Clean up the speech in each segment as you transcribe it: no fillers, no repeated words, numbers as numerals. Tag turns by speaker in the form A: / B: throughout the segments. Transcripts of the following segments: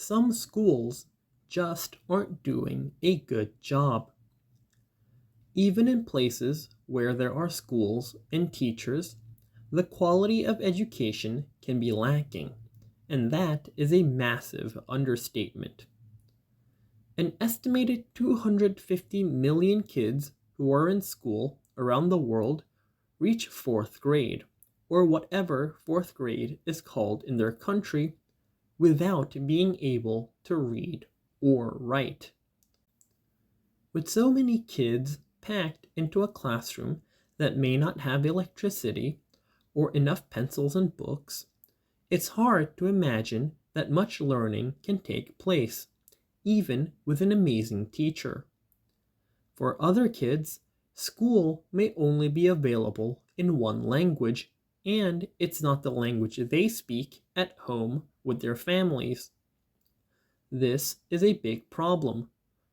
A: some schools just aren't doing a good job. Even in places where there are schools and teachers, the quality of education can be lacking, and that is a massive understatement. An estimated 250 million kids who are in school around the world reach fourth grade, or whatever fourth grade is called in their country, without being able to read or write. With so many kids packed into a classroom that may not have electricity or enough pencils and books, it's hard to imagine that much learning can take place, even with an amazing teacher. For other kids, school may only be available in one language, and it's not the language they speak at home with their families. This is a big problem.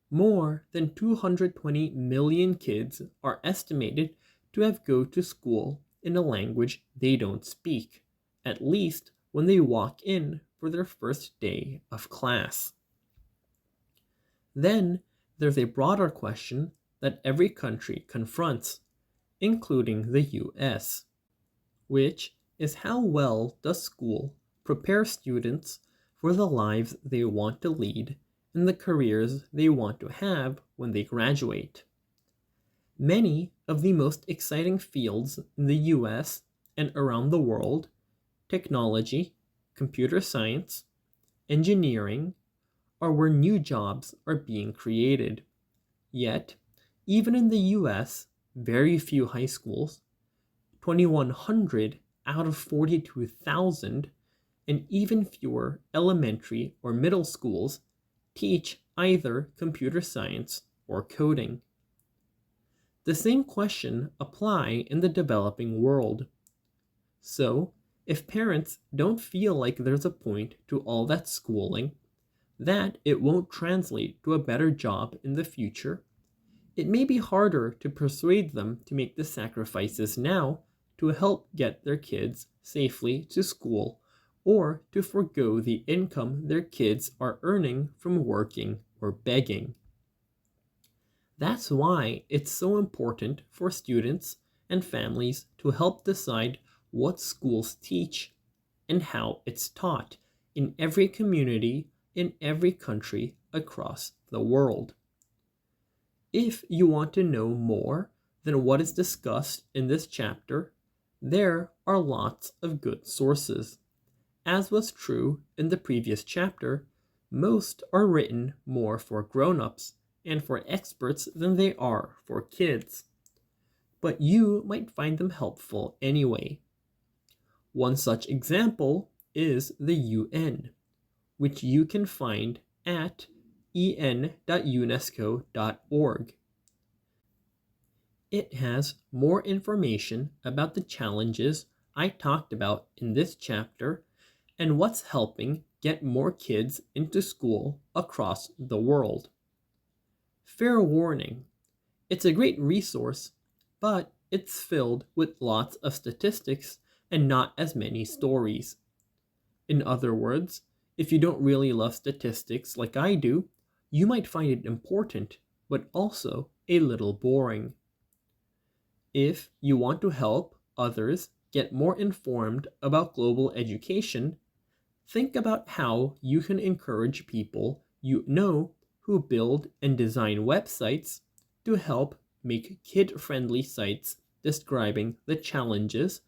A: More than 220 million kids are estimated to have go to school in a language they don't speak, at least when they walk in for their first day of class. Then there's a broader question that every country confronts, including the US, which is how well does school prepare students for the lives they want to lead and the careers they want to have when they graduate. Many of the most exciting fields in the US and around the world, technology, computer science, engineering, are where new jobs are being created. Yet, even in the US, very few high schools, 2,100 out of 42,000, and even fewer elementary or middle schools teach either computer science or coding. The same question apply in the developing world. So, if parents don't feel like there's a point to all that schooling, that it won't translate to a better job in the future, it may be harder to persuade them to make the sacrifices now to help get their kids safely to school or to forego the income their kids are earning from working or begging. That's why it's so important for students and families to help decide what schools teach and how it's taught in every community in every country across the world. If you want to know more than what is discussed in this chapter, there are lots of good sources. As was true in the previous chapter, most are written more for grown-ups and for experts than they are for kids. But you might find them helpful anyway. One such example is the UN, which you can find at en.unesco.org. It has more information about the challenges I talked about in this chapter and what's helping get more kids into school across the world. Fair warning, it's a great resource, but it's filled with lots of statistics and not as many stories. In other words, if you don't really love statistics like I do, you might find it important, but also a little boring. If you want to help others get more informed about global education, think about how you can encourage people you know who build and design websites to help make kid-friendly sites describing the challenges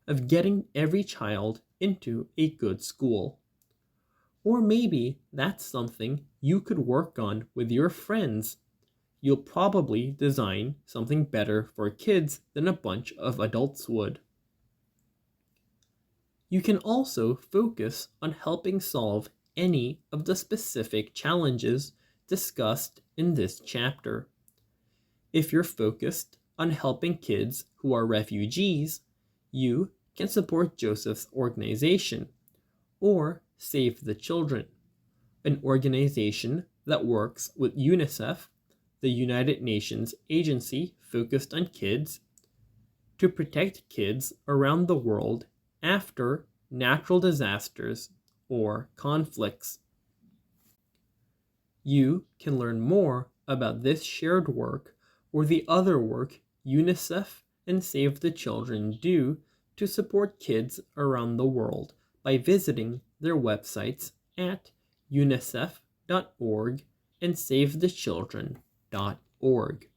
A: of getting every child into a good school. Or maybe that's something you could work on with your friends. You'll probably design something better for kids than a bunch of adults would. You can also focus on helping solve any of the specific challenges discussed in this chapter. If you're focused on helping kids who are refugees, you can support Joseph's organization, or Save the Children, an organization that works with UNICEF, the United Nations agency focused on kids, to protect kids around the world after natural disasters or conflicts. You can learn more about this shared work or the other work UNICEF and Save the Children do to support kids around the world by visiting their websites at unicef.org and savethechildren.org.